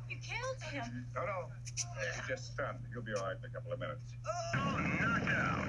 You killed him. No, no. He's just stunned. He'll be all right in a couple of minutes. Oh, knocked out.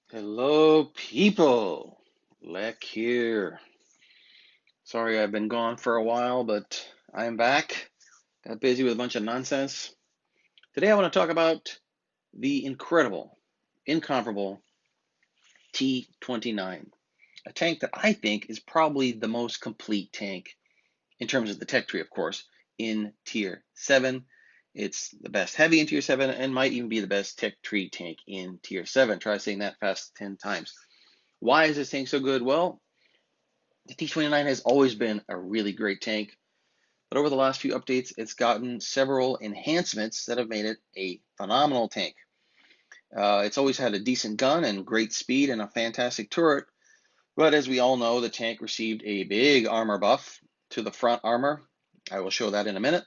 Hello, people. Lek here. Sorry I've been gone for a while, but I am back. Got busy with a bunch of nonsense. Today I want to talk about the incredible, incomparable T29, a tank that I think is probably the most complete tank in terms of the tech tree, of course, in Tier 7. It's the best heavy in Tier 7 and might even be the best tech tree tank in Tier 7. Try saying that fast 10 times. Why is this tank so good? Well, the T29 has always been a really great tank, but over the last few updates, it's gotten several enhancements that have made it a phenomenal tank. It's always had a decent gun and great speed and a fantastic turret, but as we all know, the tank received a big armor buff to the front armor. I will show that in a minute.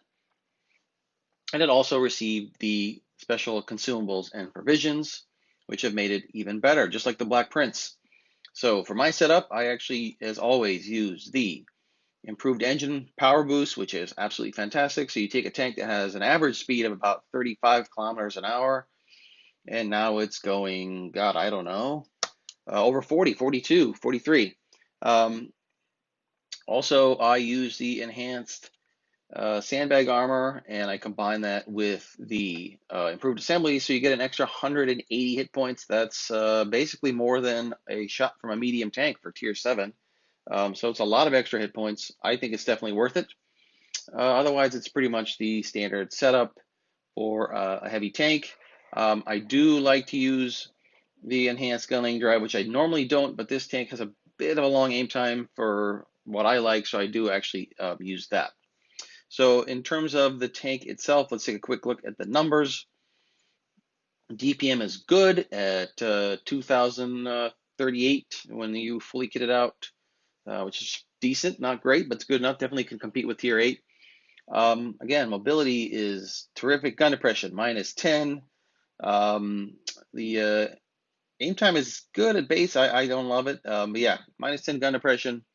And it also received the special consumables and provisions, which have made it even better, just like the Black Prince. So for my setup, I actually, as always, use the improved engine power boost, which is absolutely fantastic. So you take a tank that has an average speed of about 35 kilometers an hour, and now it's going, God, I don't know, over 40, 42, 43. Also, I use the enhanced sandbag armor, and I combine that with the improved assembly, so you get an extra 180 hit points. That's basically more than a shot from a medium tank for Tier 7. So it's a lot of extra hit points. I think it's definitely worth it. Otherwise, it's pretty much the standard setup for a heavy tank. I do like to use the enhanced gunning drive, which I normally don't, but this tank has a bit of a long aim time for what I like, so I do actually use that. So in terms of the tank itself, let's take a quick look at the numbers. DPM is good at 2,038 when you fully kit it out, which is decent, not great, but it's good enough. Definitely can compete with Tier 8. Again, mobility is terrific. Gun depression, -10. The aim time is good at base. I don't love it. But yeah, -10 gun depression.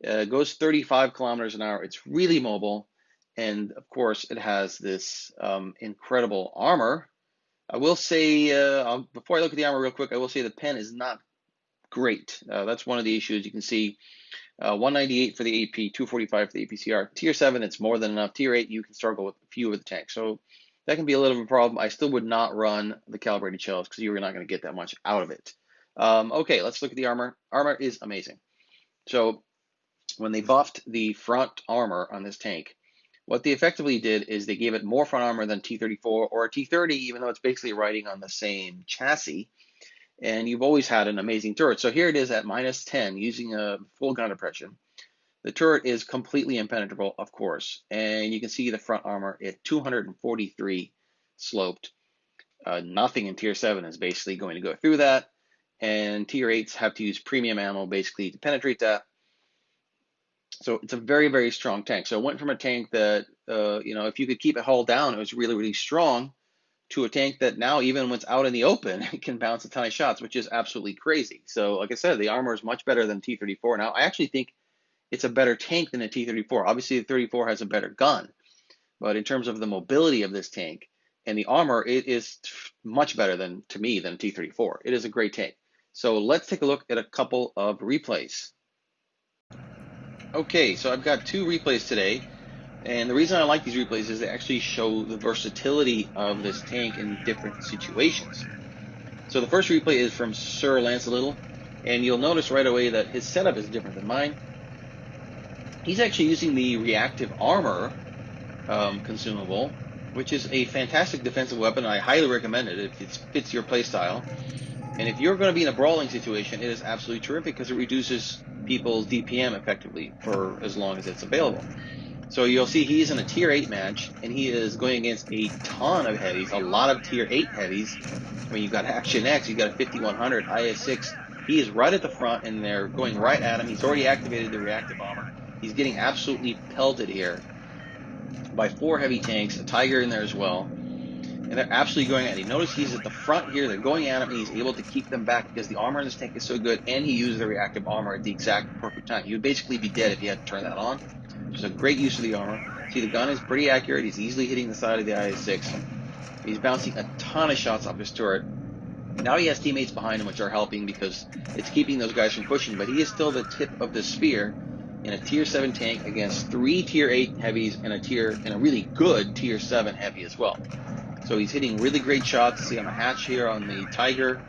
Goes 35 kilometers an hour. It's really mobile. And of course, it has this incredible armor. I will say, before I look at the armor real quick, I will say the pen is not great. That's one of the issues. You can see 198 for the AP, 245 for the APCR. Tier 7, it's more than enough. Tier 8, you can struggle with a few of the tanks. So that can be a little bit of a problem. I still would not run the calibrated shells because you're not going to get that much out of it. Okay, let's look at the armor. Armor is amazing. So when they buffed the front armor on this tank, what they effectively did is they gave it more front armor than T34 or T30, even though it's basically riding on the same chassis. And you've always had an amazing turret. So here it is at -10 using a full gun depression. The turret is completely impenetrable, of course. And you can see the front armor at 243 sloped. Nothing in Tier 7 is basically going to go through that. And Tier 8s have to use premium ammo basically to penetrate that. So it's a very, very strong tank. So it went from a tank that, if you could keep it hull down, it was really, really strong, to a tank that now, even when it's out in the open, it can bounce a ton of shots, which is absolutely crazy. So like I said, the armor is much better than T34. Now, I actually think it's a better tank than a T34. Obviously, the 34 has a better gun. But in terms of the mobility of this tank and the armor, it is much better to me than T34. It is a great tank. So let's take a look at a couple of replays. Okay, so I've got two replays today, and the reason I like these replays is they actually show the versatility of this tank in different situations. So the first replay is from Sir Lancelot, and you'll notice right away that his setup is different than mine. He's actually using the reactive armor consumable, which is a fantastic defensive weapon. I highly recommend it if it fits your playstyle. And if you're going to be in a brawling situation, it is absolutely terrific because it reduces people's DPM effectively for as long as it's available. So you'll see he's in a tier 8 match, and he is going against a ton of heavies, a lot of tier 8 heavies. I mean, you've got Action X, you've got a 5100, IS-6. He is right at the front, and they're going right at him. He's already activated the reactive armor. He's getting absolutely pelted here by 4 heavy tanks, a Tiger in there as well. And they're absolutely going at him. Notice he's at the front here. They're going at him, and he's able to keep them back because the armor in this tank is so good, and he used the reactive armor at the exact perfect time. He would basically be dead if he had to turn that on. Just a great use of the armor. See, the gun is pretty accurate. He's easily hitting the side of the IS-6. He's bouncing a ton of shots off his turret. Now he has teammates behind him, which are helping because it's keeping those guys from pushing, but he is still the tip of the spear in a tier 7 tank against 3 tier 8 heavies and a really good tier 7 heavy as well. So he's hitting really great shots. See on the hatch here on the Tiger.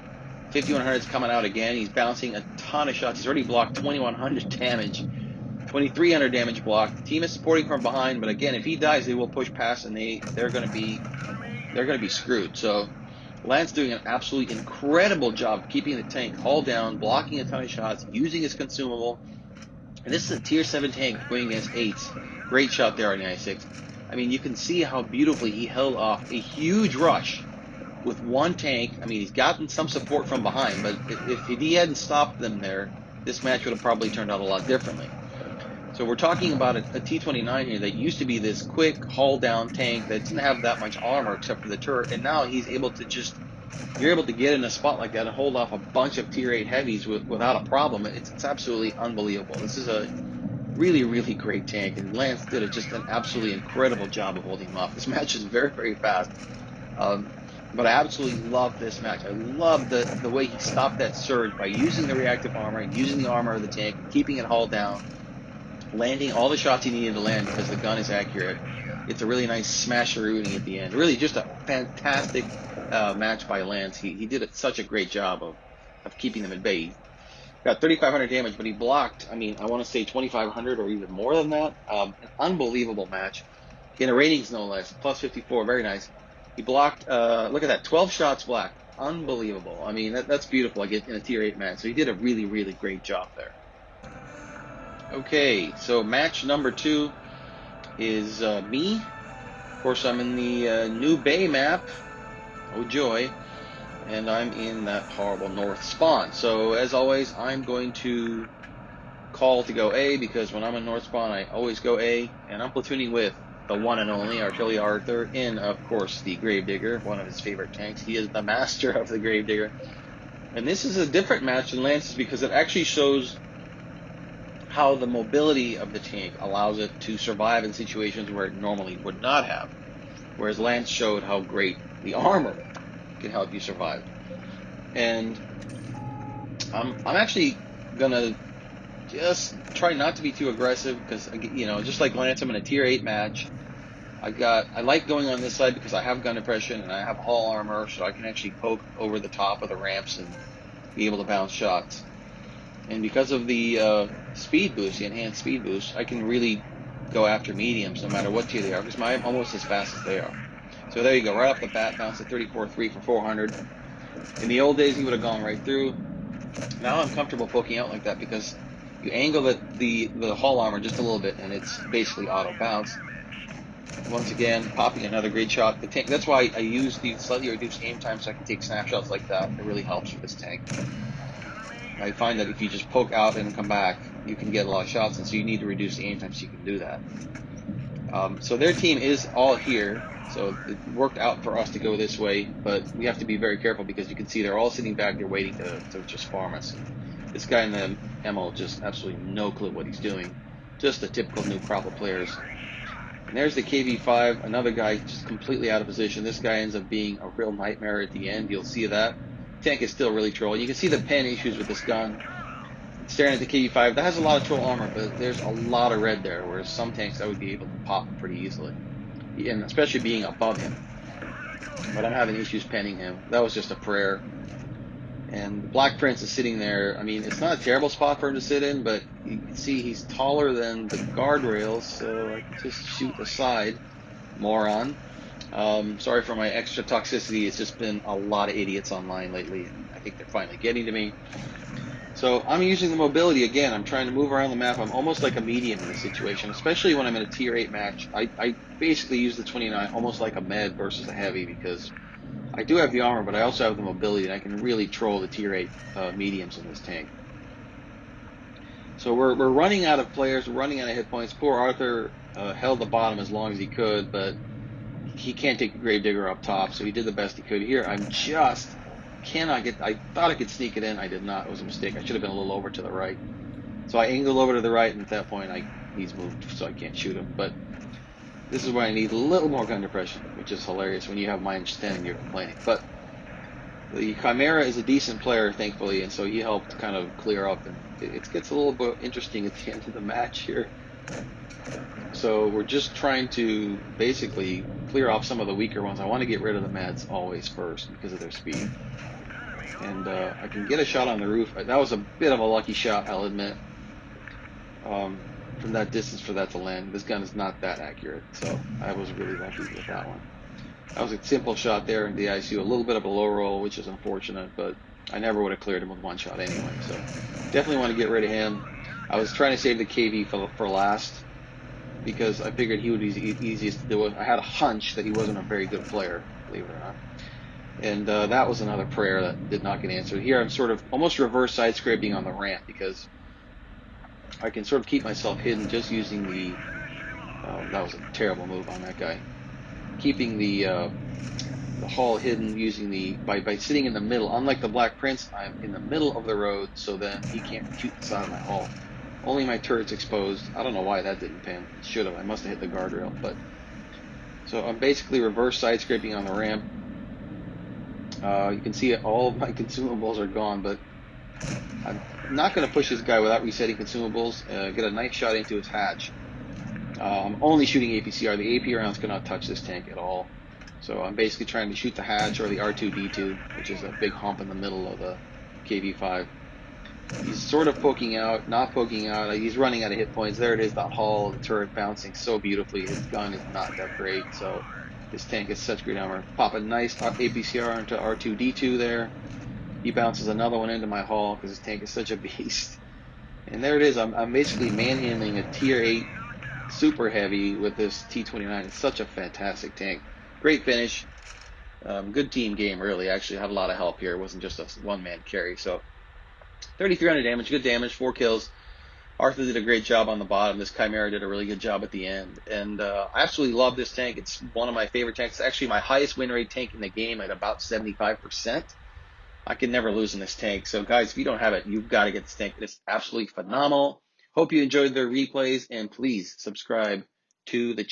5100 is coming out again. He's bouncing a ton of shots. He's already blocked 2100 damage. 2300 damage blocked. Team is supporting from behind, but again, if he dies, they will push past, and they're going to be screwed. So Lance doing an absolutely incredible job keeping the tank hull down, blocking a ton of shots, using his consumable. And this is a tier 7 tank going against 8s. Great shot there on the I-6. I mean, you can see how beautifully he held off a huge rush with one tank. I mean, he's gotten some support from behind, but if he hadn't stopped them there, this match would have probably turned out a lot differently. So we're talking about a T29 here that used to be this quick haul down tank that didn't have that much armor except for the turret, and now he's able to you're able to get in a spot like that and hold off a bunch of tier 8 heavies without a problem. It's absolutely unbelievable. This is a really, really great tank, and Lance did just an absolutely incredible job of holding him off. This match is very, very fast, but I absolutely love this match. I love the way he stopped that surge by using the reactive armor, using the armor of the tank, keeping it hauled down, landing all the shots he needed to land because the gun is accurate. It's a really nice smasherooning at the end. Really just a fantastic match by Lance. He did such a great job of keeping them at bay. Got 3,500 damage, but he blocked, I mean, I want to say 2,500 or even more than that. An unbelievable match. In a ratings, no less. Plus 54, very nice. He blocked, look at that, 12 shots blocked. Unbelievable. I mean, that's beautiful, I get in a tier 8 match. So he did a really, really great job there. Okay, so match number 2 is me. Of course, I'm in the New Bay map. Oh, joy. And I'm in that horrible north spawn. So as always, I'm going to call to go A because when I'm in north spawn, I always go A. And I'm platooning with the one and only Artillery Arthur in, of course, the Gravedigger, one of his favorite tanks. He is the master of the Gravedigger. And this is a different match than Lance's because it actually shows how the mobility of the tank allows it to survive in situations where it normally would not have. Whereas Lance showed how great the armor can help you survive. And I'm actually gonna just try not to be too aggressive because, you know, just like Lance, I'm in a tier 8 match. I like going on this side because I have gun depression and I have hull armor, so I can actually poke over the top of the ramps and be able to bounce shots. And because of the speed boost, the enhanced speed boost, I can really go after mediums no matter what tier they are because I'm almost as fast as they are. So there you go, right off the bat, bounced at 34.3 for 400. In the old days, he would have gone right through. Now I'm comfortable poking out like that because you angle the hull armor just a little bit and it's basically auto bounce. Once again, popping another great shot. The tank, that's why I use the slightly reduced aim time so I can take snapshots like that. It really helps with this tank. I find that if you just poke out and come back, you can get a lot of shots, and so you need to reduce the aim time so you can do that. So their team is all here, so it worked out for us to go this way, but we have to be very careful because you can see they're all sitting back there waiting to just farm us. This guy in the MO just absolutely no clue what he's doing. Just the typical new crop of players. And there's the KV-5, another guy just completely out of position. This guy ends up being a real nightmare at the end. You'll see that. Tank is still really trolling. You can see the pen issues with this gun. Staring at the KV-5, that has a lot of troll armor, but there's a lot of red there, whereas some tanks I would be able to pop pretty easily, and especially being above him. But I'm having issues penning him. That was just a prayer. And the Black Prince is sitting there. I mean, it's not a terrible spot for him to sit in, but you can see he's taller than the guardrails, so I can just shoot aside. Moron. Sorry for my extra toxicity. It's just been a lot of idiots online lately, and I think they're finally getting to me. So I'm using the mobility again. I'm trying to move around the map. I'm almost like a medium in this situation, especially when I'm in a tier 8 match. I basically use the 29 almost like a med versus a heavy because I do have the armor, but I also have the mobility, and I can really troll the tier 8 mediums in this tank. So we're running out of players, we're running out of hit points. Poor Arthur held the bottom as long as he could, but he can't take the Gravedigger up top, so he did the best he could. Here, I'm just cannot get. I thought I could sneak it in. I did not. It was a mistake. I should have been a little over to the right. So I angled over to the right, and at that point, he's moved, so I can't shoot him. But this is where I need a little more gun depression, which is hilarious when you have -10 and you're complaining. But the Chimera is a decent player, thankfully, and so he helped kind of clear up, and it gets a little bit interesting at the end of the match here. So we're just trying to basically clear off some of the weaker ones. I want to get rid of the meds always first because of their speed. And I can get a shot on the roof. That was a bit of a lucky shot, I'll admit, from that distance for that to land. This gun is not that accurate, so I was really lucky with that one. That was a simple shot there in the ICU, a little bit of a low roll, which is unfortunate, but I never would have cleared him with one shot anyway. So definitely want to get rid of him. I was trying to save the KV for last because I figured he would be easiest to deal with. I had a hunch that he wasn't a very good player, believe it or not. And that was another prayer that did not get answered. Here I'm sort of almost reverse side scraping on the ramp because I can sort of keep myself hidden just using the, that was a terrible move on that guy. Keeping the hull hidden using by sitting in the middle. Unlike the Black Prince, I'm in the middle of the road, so then he can't shoot the side of my hull. Only my turret's exposed. I don't know why that didn't pin. It should have. I must have hit the guardrail. But so I'm basically reverse side scraping on the ramp. You can see all of my consumables are gone, but I'm not going to push this guy without resetting consumables. Get a nice shot into his hatch. I'm only shooting APCR. The AP rounds cannot touch this tank at all. So I'm basically trying to shoot the hatch or the R2-D2, which is a big hump in the middle of the KV-5. He's sort of poking out, not poking out. He's running out of hit points. There it is, that hull, the turret bouncing so beautifully. His gun is not that great, so this tank is such great armor. Pop a nice APCR into R2-D2 there. He bounces another one into my hull because this tank is such a beast. And there it is. I'm basically manhandling a tier 8 super heavy with this T29. It's such a fantastic tank. Great finish. Good team game, really. Actually, had a lot of help here. It wasn't just a one-man carry. So 3,300 damage, good damage, 4 kills. Arthur did a great job on the bottom. This Chimera did a really good job at the end. And I absolutely love this tank. It's one of my favorite tanks. It's actually my highest win rate tank in the game at about 75%. I can never lose in this tank. So guys, if you don't have it, you've got to get this tank. It is absolutely phenomenal. Hope you enjoyed the replays, and please subscribe to the channel.